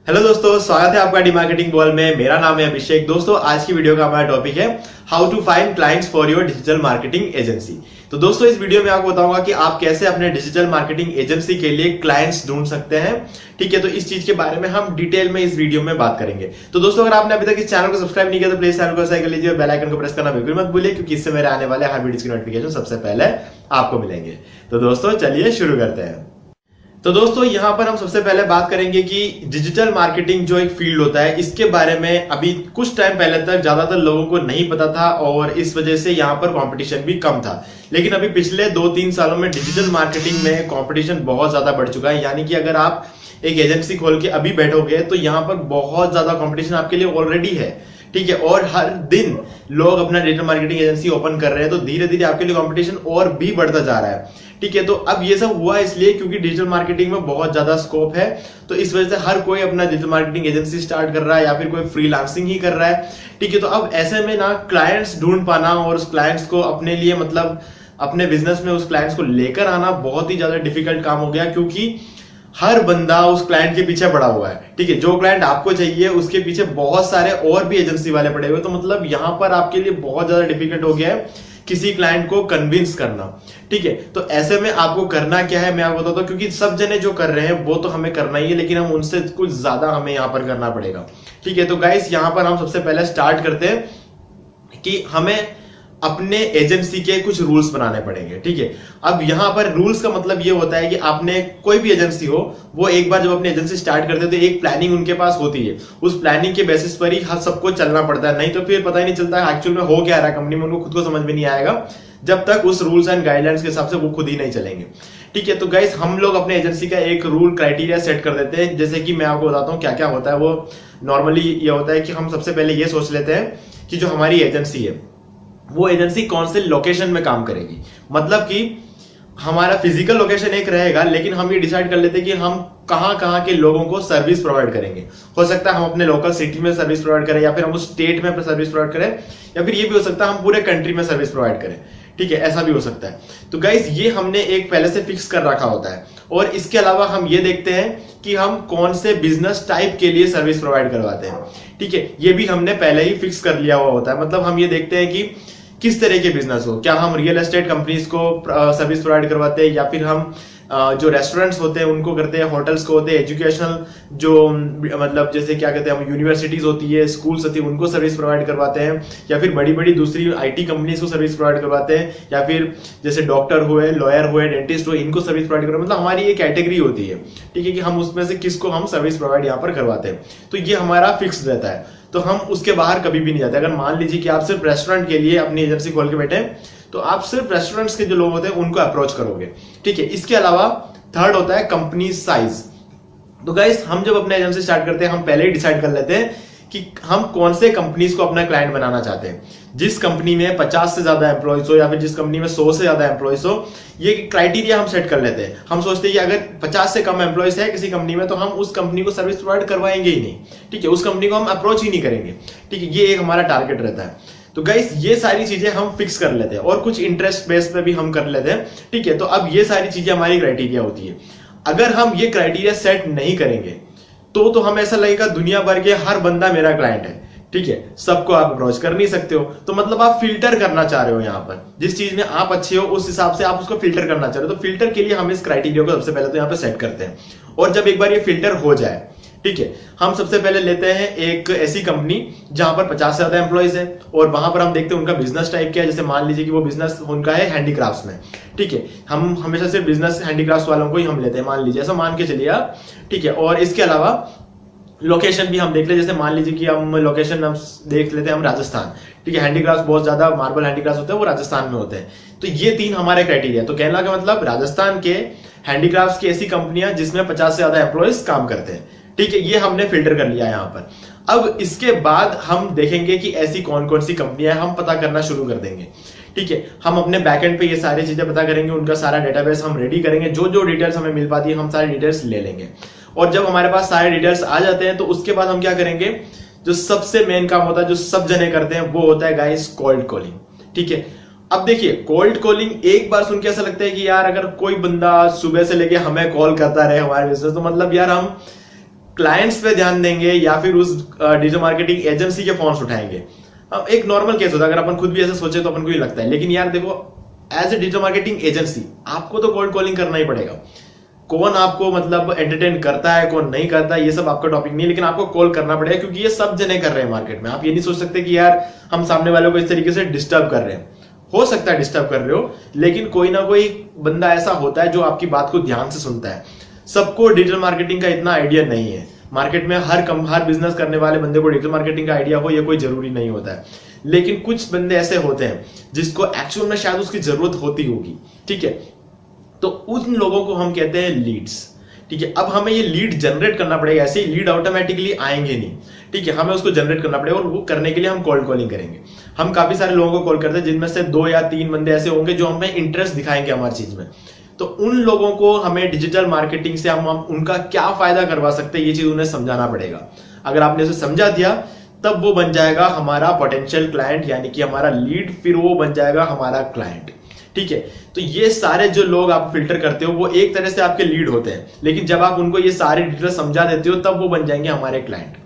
Hello दोस्तों, स्वागत है आपका डी मार्केटिंग बॉल में। मेरा नाम है अभिषेक। दोस्तों, आज की वीडियो का हमारा टॉपिक है how to find clients for your digital marketing agency. तो दोस्तों, इस वीडियो में आपको बताऊंगा कि आप कैसे अपने डिजिटल मार्केटिंग एजेंसी के लिए क्लाइंट्स ढूंढ सकते हैं। ठीक है, तो इस चीज के बारे में हम डिटेल में इस वीडियो में बात करेंगे। तो दोस्तों, अगर आपने अभी तक इस चैनल को सब्सक्राइब नहीं किया तो प्लीज चैनल को सब्सक्राइब कर लीजिए और बेल आइकन को प्रेस करना बिल्कुल मत भूलिए, क्योंकि इससे मेरे आने वाले हर वीडियो की नोटिफिकेशन सबसे पहले आपको मिलेंगे। तो दोस्तों, चलिए शुरू करते हैं। तो दोस्तों, यहां पर हम सबसे पहले बात करेंगे कि डिजिटल मार्केटिंग जो एक फील्ड होता है, इसके बारे में अभी कुछ टाइम पहले तक ज्यादातर लोगों को नहीं पता था और इस वजह से यहां पर कंपटीशन भी कम था। लेकिन अभी पिछले 2-3 सालों में डिजिटल मार्केटिंग में कंपटीशन बहुत ज्यादा बढ़ चुका है। यानी कि अगर आप एक एजेंसी खोल के अभी बैठोगे तो यहाँ पर बहुत ज्यादा कंपटीशन आपके लिए ऑलरेडी है। ठीक है, और हर दिन लोग अपना डिजिटल मार्केटिंग एजेंसी ओपन कर रहे हैं, तो धीरे धीरे आपके लिए कंपटीशन और भी बढ़ता जा रहा है। ठीक है, तो अब ये सब हुआ इसलिए क्योंकि डिजिटल मार्केटिंग में बहुत ज्यादा स्कोप है, तो इस वजह से हर कोई अपना डिजिटल मार्केटिंग एजेंसी स्टार्ट कर रहा है या फिर कोई फ्रीलांसिंग ही कर रहा है। ठीक है, तो अब ऐसे में ना क्लाइंट्स ढूंढ पाना और उस क्लाइंट्स को अपने लिए मतलब अपने बिजनेस में उस क्लाइंट्स को लेकर आना बहुत ही ज्यादा डिफिकल्ट काम हो गया, क्योंकि हर बंदा उस क्लाइंट के पीछे पड़ा हुआ है। ठीक है, जो क्लाइंट आपको चाहिए उसके पीछे बहुत सारे और भी एजेंसी वाले पड़े हुए, तो मतलब यहां पर आपके लिए बहुत ज्यादा डिफिकल्ट हो गया है किसी क्लाइंट को कन्विंस करना। ठीक है, तो ऐसे में आपको करना क्या है मैं आपको बताता हूं, क्योंकि सब जने जो कर रहे हैं वो तो हमें करना ही है, लेकिन हम उनसे कुछ ज्यादा हमें यहां पर करना पड़ेगा। ठीक है, तो गाइस यहां पर हम सबसे पहले स्टार्ट करते हैं कि हमें अपने एजेंसी के कुछ रूल्स बनाने पड़ेंगे। ठीक है, अब यहां पर रूल्स का मतलब ये होता है कि आपने कोई भी एजेंसी हो, वो एक बार जब अपनी एजेंसी स्टार्ट करते हैं तो एक प्लानिंग उनके पास होती है। उस प्लानिंग के बेसिस पर ही हर सबको चलना पड़ता है, नहीं तो फिर पता ही नहीं चलता है एक्चुअल में हो क्या रहा है कंपनी में, उनको खुद को समझ में नहीं आएगा जब तक उस रूल्स एंड गाइडलाइंस के हिसाब से वो खुद ही नहीं चलेंगे। ठीक है, तो गाइस हम लोग अपने एजेंसी का एक रूल क्राइटेरिया सेट कर देते हैं। जैसे कि मैं आपको बताता हूँ क्या क्या होता है। वो नॉर्मली ये होता है कि हम सबसे पहले ये सोच लेते हैं कि जो हमारी एजेंसी है वो एजेंसी कौन से लोकेशन में काम करेगी। मतलब कि हमारा फिजिकल लोकेशन एक रहेगा, लेकिन हम ये डिसाइड कर लेते हैं कि हम कहां के लोगों को सर्विस प्रोवाइड करेंगे। हो सकता है हम अपने लोकल सिटी में सर्विस प्रोवाइड करें, या फिर हम उस स्टेट में सर्विस प्रोवाइड करें, या फिर ये भी हो सकता है हम पूरे कंट्री में सर्विस प्रोवाइड करें। ठीक है, ऐसा भी हो सकता है। तो गाइस ये हमने एक पहले से फिक्स कर रखा होता है। और इसके अलावा हम ये देखते हैं कि हम कौन से बिजनेस टाइप के लिए सर्विस प्रोवाइड करवाते हैं। ठीक है, ये भी हमने पहले ही फिक्स कर लिया हुआ होता है। मतलब हम ये देखते हैं कि किस तरह के बिजनेस हो, क्या हम रियल एस्टेट कंपनीज को सर्विस प्रोवाइड करवाते हैं, या फिर हम जो रेस्टोरेंट्स होते हैं उनको करते हैं, होटल्स को होते हैं, एजुकेशनल जो मतलब जैसे क्या कहते हैं हम यूनिवर्सिटीज होती है, स्कूल्स होती है, उनको सर्विस प्रोवाइड करवाते हैं, या फिर बड़ी बड़ी दूसरी आईटी कंपनीज को सर्विस प्रोवाइड करवाते हैं, या फिर जैसे डॉक्टर हुए, लॉयर हुए, डेंटिस्ट हुए, इनको सर्विस प्रोवाइड करवाते हैं। मतलब हमारी ये कैटेगरी होती है। ठीक है, कि हम उसमें से किसको हम सर्विस प्रोवाइड यहाँ पर करवाते हैं, तो ये हमारा फिक्स रहता है। तो हम उसके बाहर कभी भी नहीं जाते। अगर मान लीजिए कि आप सिर्फ रेस्टोरेंट के लिए अपनी एजेंसी खोल के बैठे, तो आप सिर्फ रेस्टोरेंट्स के जो लोग होते हैं उनको अप्रोच करोगे। ठीक है, इसके अलावा थर्ड होता है कंपनी साइज। तो गाइस हम जब अपने एजेंसी स्टार्ट करते हैं हम पहले ही डिसाइड कर लेते हैं कि हम कौन से कंपनीज को अपना क्लाइंट बनाना चाहते हैं। जिस कंपनी में 50 से ज्यादा एम्प्लॉइज हो, या फिर जिस कंपनी में 100 से ज्यादा एम्प्लॉइज हो, ये क्राइटेरिया हम सेट कर लेते हैं। हम सोचते हैं कि अगर 50 से कम एम्प्लॉइज है किसी कंपनी में तो हम उस कंपनी को सर्विस प्रोवाइड करवाएंगे ही नहीं। ठीक है, उस कंपनी को हम अप्रोच ही नहीं करेंगे। ठीक है, ये एक हमारा टारगेट रहता है। तो गाइस ये सारी चीजें हम फिक्स कर लेते हैं, और कुछ इंटरेस्ट बेस पे भी हम कर लेते हैं। ठीक है, तो अब ये सारी चीजें हमारी क्राइटेरिया होती है। अगर हम ये क्राइटेरिया सेट नहीं करेंगे तो हमें ऐसा लगेगा दुनिया भर के हर बंदा मेरा क्लाइंट है। ठीक है, सबको आप अप्रोच कर नहीं सकते हो, तो मतलब आप फिल्टर करना चाह रहे हो। यहाँ पर जिस चीज में आप अच्छे हो उस हिसाब से आप उसको फिल्टर करना चाह रहे हो। तो फिल्टर के लिए हम इस क्राइटेरिया को सबसे पहले तो यहाँ पे सेट करते हैं। और जब एक बार ये फिल्टर हो जाए, ठीक है, हम सबसे पहले लेते हैं एक ऐसी कंपनी जहां पर 50 से ज्यादा एम्प्लॉइज है, और वहां पर हम देखते हैं उनका बिजनेस टाइप क्या है। जैसे मान लीजिए कि वो बिजनेस उनका है हैंडीक्राफ्ट्स में। ठीक है, हम हमेशा सिर्फ बिजनेस हैंडीक्राफ्ट्स वालों को ही हम लेते हैं, मान लीजिए, ऐसा मान के चलिए आप। ठीक है, और इसके अलावा लोकेशन भी हम देख ले। जैसे मान लीजिए कि हम लोकेशन हम देख लेते हैं हम राजस्थान। ठीक है, हैंडीक्राफ्ट बहुत ज्यादा मार्बल हैंडीक्राफ्ट होते हैं वो राजस्थान में होते हैं। तो ये 3 हमारे क्राइटेरिया। तो कहना का मतलब राजस्थान के हैंडीक्राफ्ट की ऐसी कंपनियां जिसमें 50 से ज्यादा एम्प्लॉइज काम करते हैं। ठीक है, ये हमने फिल्टर कर लिया यहाँ पर। अब इसके बाद हम देखेंगे कि ऐसी कौन कौन सी कंपनियां हम पता करना शुरू कर देंगे। ठीक है, हम अपने बैकएंड पे ये सारी चीजें पता करेंगे, उनका सारा डेटाबेस हम रेडी करेंगे, जो जो डिटेल्स हमें मिल पाती है हम सारी डिटेल्स ले लेंगे। और जब हमारे पास सारे डिटेल्स आ जाते हैं तो उसके बाद हम क्या करेंगे, जो सबसे मेन काम होता है जो सब जने करते हैं वो होता है गाइस कोल्ड कॉलिंग। ठीक है, अब देखिए कोल्ड कॉलिंग एक बार सुन के ऐसा लगता है कि यार अगर कोई बंदा सुबह से लेके हमें कॉल करता रहे हमारे बिजनेस, तो मतलब यार हम क्लाइंट्स पे ध्यान देंगे या फिर उस डिजिटल मार्केटिंग एजेंसी के फोन्स उठाएंगे। अब एक नॉर्मल केस होता है, अगर अपन खुद भी ऐसे सोचे तो अपन को ही लगता है, लेकिन यार देखो as a digital marketing agency आपको तो कोल्ड कॉलिंग करना ही पड़ेगा। कौन आपको मतलब एंटरटेन करता है कौन नहीं करता है ये सब आपका टॉपिक नहीं है, लेकिन आपको कॉल करना पड़ेगा क्योंकि ये सब जने कर रहे हैं मार्केट में। आप ये नहीं सोच सकते कि यार हम सामने वालों को इस तरीके से डिस्टर्ब कर रहे हैं। हो सकता है डिस्टर्ब कर रहे हो, लेकिन कोई ना कोई बंदा ऐसा होता है जो आपकी बात को ध्यान से सुनता है। सबको डिजिटल मार्केटिंग का इतना आइडिया नहीं है। मार्केट में हर बिजनेस करने वाले बंदे को डिजिटल मार्केटिंग का आइडिया हो ये कोई जरूरी नहीं होता है, लेकिन कुछ बंदे ऐसे होते हैं जिसको एक्चुअल में शायद उसकी जरूरत होती होगी। ठीक है, तो उन लोगों को हम कहते हैं लीड्स। ठीक है, अब हमें ये लीड जनरेट करना पड़ेगा, ऐसे ही लीड ऑटोमेटिकली आएंगे नहीं। ठीक है, हमें उसको जनरेट करना पड़ेगा और वो करने के लिए हम कोल्ड कॉलिंग करेंगे। हम काफी सारे लोगों को कॉल करते हैं जिनमें से 2 या 3 बंदे ऐसे होंगे जो हमें इंटरेस्ट दिखाएंगे हमारी चीज में। तो उन लोगों को हमें डिजिटल मार्केटिंग से हम उनका क्या फायदा करवा सकते हैं ये चीज उन्हें समझाना पड़ेगा। अगर आपने उसे समझा दिया तब वो बन जाएगा हमारा पोटेंशियल क्लाइंट, यानी कि हमारा लीड, फिर वो बन जाएगा हमारा क्लाइंट। ठीक है, तो ये सारे जो लोग आप फिल्टर करते हो वो एक तरह से आपके लीड होते हैं, लेकिन जब आप उनको ये सारी डिटेल समझा देते हो तब वो बन जाएंगे हमारे क्लाइंट।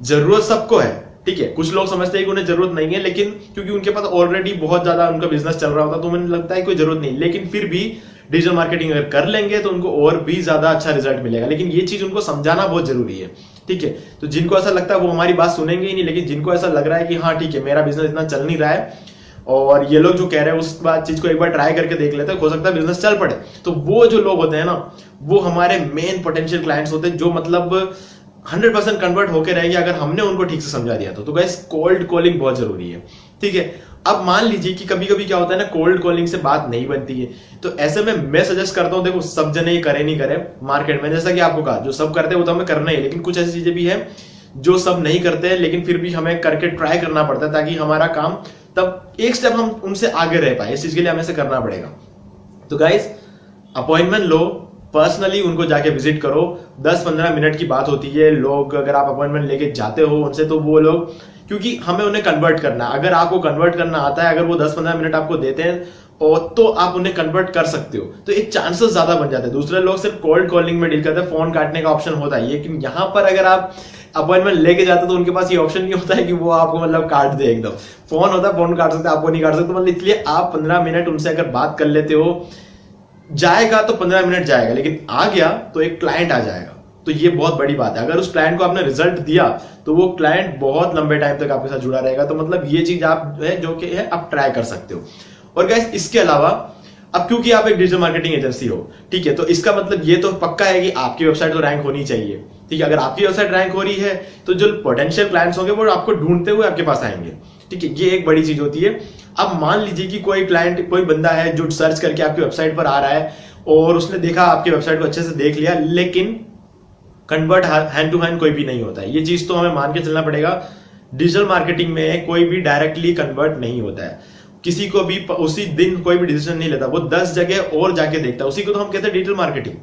जरूरत सबको है। ठीक है, कुछ लोग समझते हैं कि उन्हें जरूरत नहीं है, लेकिन क्योंकि उनके पास ऑलरेडी बहुत ज्यादा उनका बिजनेस चल रहा होता है तो उन्हें लगता है कोई जरूरत नहीं, लेकिन फिर भी डिजिटल मार्केटिंग अगर कर लेंगे तो उनको और भी ज्यादा अच्छा रिजल्ट मिलेगा। लेकिन ये चीज उनको समझाना बहुत जरूरी है। ठीक है, तो जिनको ऐसा लगता है वो हमारी बात सुनेंगे ही नहीं, लेकिन जिनको ऐसा लग रहा है कि हाँ ठीक है मेरा बिजनेस इतना चल नहीं रहा है और ये लोग जो कह रहे हैं उस बात चीज को एक बार ट्राई करके देख लेते हैं, हो सकता है बिजनेस चल पड़े, तो वो जो लोग होते हैं ना वो हमारे मेन पोटेंशियल क्लाइंट्स होते हैं जो मतलब 100% कन्वर्ट होकर रहेंगे अगर हमने उनको ठीक से समझा दिया तो गाइस कोल्ड कॉलिंग बहुत जरूरी है। ठीक है, अब मान लीजिए कि कभी कभी क्या होता है ना कोल्ड कॉलिंग से बात नहीं बनती है, तो ऐसे में मैं सजेस्ट करता हूं देखो सब जने ये करे नहीं करे मार्केट में, जैसा कि आपको कहा जो सब करते हैं वो तो हमें करना ही है, लेकिन कुछ ऐसी चीजें भी है जो सब नहीं करते हैं लेकिन फिर भी हमें करके ट्राई करना पड़ता है ताकि हमारा काम तब एक स्टेप हम उनसे आगे रह पाए। इस चीज के लिए हमें से करना पड़ेगा। तो गाइस अपॉइंटमेंट लो, पर्सनली उनको जाके विजिट करो। 10-15 मिनट की बात होती है। लोग अगर आप अपॉइंटमेंट लेके जाते हो उनसे तो वो लोग, क्योंकि हमें उन्हें कन्वर्ट करना है, अगर आपको कन्वर्ट करना आता है, अगर वो 10-15 मिनट आपको देते हैं और तो आप उन्हें कन्वर्ट कर सकते हो, तो एक चांसेस ज्यादा बन जाते हैं। दूसरे लोग सिर्फ कोल्ड कॉलिंग में डील करते हैं, फोन काटने का ऑप्शन होता है, लेकिन यहाँ पर अगर आप अपॉइंटमेंट लेके जाते हो तो उनके पास ये ऑप्शन नहीं होता है कि वो आपको मतलब काट दे एकदम। फोन होता है, फोन काट सकते, आपको नहीं काट सकते, मतलब इसलिए आप 15 मिनट उनसे अगर बात कर लेते हो, जाएगा तो 15 मिनट जाएगा, लेकिन आ गया तो एक क्लाइंट आ जाएगा। तो ये बहुत बड़ी बात है। अगर उस क्लाइंट को आपने रिजल्ट दिया तो वो क्लाइंट बहुत लंबे टाइम तक आपके साथ जुड़ा रहेगा। तो मतलब ये चीज आप है जो कि है आप ट्राई कर सकते हो। और गाइस इसके अलावा अब क्योंकि आप एक डिजिटल मार्केटिंग एजेंसी हो, ठीक है, तो इसका मतलब ये तो पक्का है कि आपकी वेबसाइट तो रैंक होनी चाहिए। ठीक है, अगर आपकी वेबसाइट रैंक हो रही है तो जो पोटेंशियल क्लाइंट्स होंगे वो आपको ढूंढते हुए आपके पास आएंगे। ठीक है, ये एक बड़ी चीज होती है। अब मान लीजिए कि कोई क्लाइंट, कोई बंदा है जो सर्च करके आपकी वेबसाइट पर आ रहा है और उसने देखा आपकी वेबसाइट को अच्छे से देख लिया, लेकिन कन्वर्ट हैंड टू हैंड कोई भी नहीं होता है। ये चीज तो हमें मान के चलना पड़ेगा। डिजिटल मार्केटिंग में कोई भी डायरेक्टली कन्वर्ट नहीं होता है। किसी को भी उसी दिन कोई भी डिसीजन नहीं लेता, वो 10 जगह और जाके देखता है। उसी को तो हम कहते हैं डिजिटल मार्केटिंग।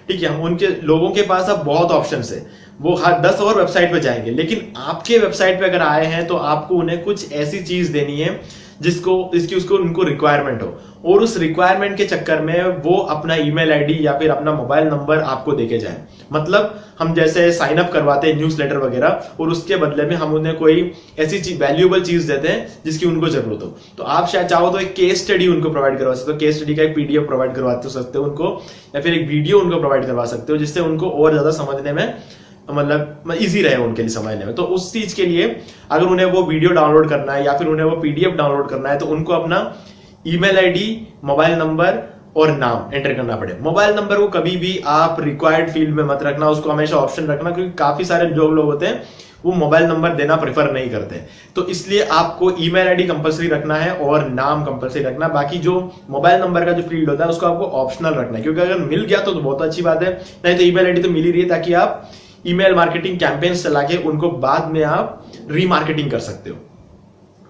ठीक है, हम उनके लोगों के पास अब बहुत ऑप्शन है, वो हर 10 और वेबसाइट पे जाएंगे, लेकिन आपके वेबसाइट पे अगर आए हैं तो आपको उन्हें कुछ ऐसी चीज देनी है जिसकी उसको उनको रिक्वायरमेंट हो, और उस रिक्वायरमेंट के चक्कर में वो अपना ईमेल आईडी या फिर अपना मोबाइल नंबर आपको देके जाए। मतलब हम जैसे साइन अप करवाते हैं न्यूज़लेटर वगैरह, और उसके बदले में हम उन्हें कोई ऐसी चीज, वैल्यूएबल चीज देते हैं जिसकी उनको जरूरत हो। तो आप शायद चाहो तो एक केस स्टडी उनको प्रोवाइड करवा सकते हो, केस स्टडी का एक पीडीएफ प्रोवाइड करवाते सकते हो उनको, या फिर एक वीडियो उनको प्रोवाइड करवा सकते हो जिससे उनको और ज्यादा समझने में मतलब इजी रहे उनके लिए समझने में। तो उस चीज के लिए अगर उन्हें वो वीडियो डाउनलोड करना है या फिर उन्हें वो पीडीएफ डाउनलोड करना है तो उनको अपना ईमेल आईडी, मोबाइल नंबर और नाम एंटर करना पड़े। मोबाइल नंबर को कभी भी आप रिक्वायर्ड फील्ड में मत रखना, उसको हमेशा ऑप्शन रखना, क्योंकि काफी सारे जो लोग होते हैं वो मोबाइल नंबर देना प्रेफर नहीं करते। तो इसलिए आपको ईमेल आईडी कंपलसरी रखना है और नाम कंपलसरी रखना। बाकी जो मोबाइल नंबर का जो फील्ड होता है उसको आपको ऑप्शनल रखना है, क्योंकि अगर मिल गया तो बहुत अच्छी बात है, नहीं तो ईमेल आईडी तो मिल ही रही है, ताकि आप ईमेल मार्केटिंग कैंपेन्स चला के उनको बाद में आप रीमार्केटिंग कर सकते हो।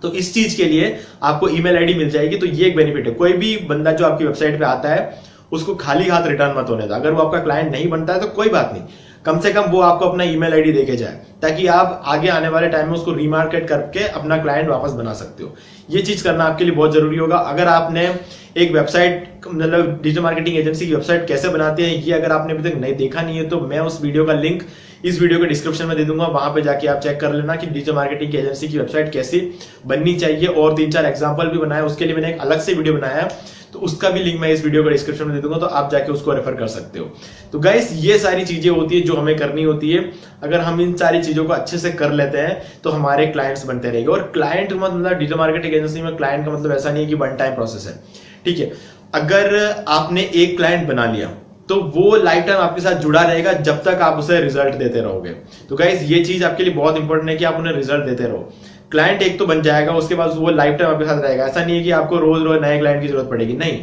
तो इस चीज के लिए आपको ईमेल आईडी मिल जाएगी। तो ये एक बेनिफिट है। कोई भी बंदा जो आपकी वेबसाइट पे आता है उसको खाली हाथ रिटर्न मत होने दो। अगर वो आपका क्लाइंट नहीं बनता है तो कोई बात नहीं, कम से कम वो आपको अपना ईमेल आईडी देके जाए, ताकि आप आगे आने वाले टाइम में उसको रीमार्केट करके अपना क्लाइंट वापस बना सकते हो। ये चीज करना आपके लिए बहुत जरूरी होगा। अगर आपने एक वेबसाइट, मतलब डिजिटल मार्केटिंग एजेंसी की वेबसाइट कैसे बनाते हैं, ये अगर आपने अभी तक नहीं देखा नहीं है तो मैं उस वीडियो का लिंक इस वीडियो के डिस्क्रिप्शन में दे दूंगा, वहां पे जाके आप चेक कर लेना कि डिजिटल मार्केटिंग की एजेंसी की वेबसाइट कैसी बननी चाहिए, और 3-4 एग्जांपल भी बनाया, उसके लिए मैंने एक अलग से वीडियो बनाया है, तो उसका भी लिंक मैं इस वीडियो के डिस्क्रिप्शन में दे दूंगा, तो आप जाके उसको रेफर कर सकते हो। तो गाइस ये सारी चीजें होती है जो हमें करनी होती है। अगर हम इन सारी चीजों को अच्छे से कर लेते हैं तो हमारे क्लाइंट्स बनते रहेंगे। और क्लाइंट मतलब डिजिटल मार्केटिंग एजेंसी में क्लाइंट का मतलब ऐसा नहीं है कि वन टाइम प्रोसेस है, ठीक है। अगर आपने एक क्लाइंट बना लिया तो वो लाइफ टाइम आपके साथ जुड़ा रहेगा जब तक आप उसे रिजल्ट देते रहोगे। तो गाइस ये चीज आपके लिए बहुत इंपॉर्टेंट है कि आप उन्हें रिजल्ट देते रहो। क्लाइंट एक तो बन जाएगा, उसके बाद वो लाइफ टाइम आपके साथ रहेगा। ऐसा नहीं है कि आपको रोज रोज नए क्लाइंट की जरूरत पड़ेगी, नहीं।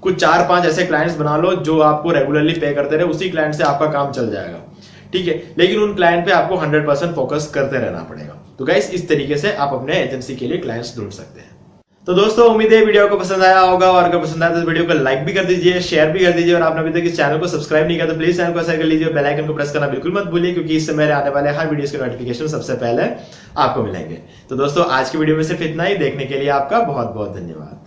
कुछ 4-5 ऐसे क्लाइंट्स बना लो जो आपको रेगुलरली पे करते रहे, उसी क्लाइंट से आपका काम चल जाएगा, ठीक है। लेकिन उन क्लाइंट पे आपको 100% फोकस करते रहना पड़ेगा। तो गाइस इस तरीके से आप अपने एजेंसी के लिए क्लाइंट्स ढूंढ सकते हैं। तो दोस्तों उम्मीद है वीडियो को पसंद आया होगा, और अगर पसंद आया तो वीडियो को लाइक भी कर दीजिए, शेयर भी कर दीजिए, और आपने अभी तक इस चैनल को सब्सक्राइब नहीं किया तो प्लीज चैनल को सब्सक्राइब कर लीजिए, बेल आइकन को प्रेस करना बिल्कुल मत भूलिए, क्योंकि इससे मेरे आने वाले हर वीडियोस के नोटिफिकेशन सबसे पहले आपको मिलेंगे। तो दोस्तों आज की वीडियो में सिर्फ इतना ही। देखने के लिए आपका बहुत बहुत धन्यवाद।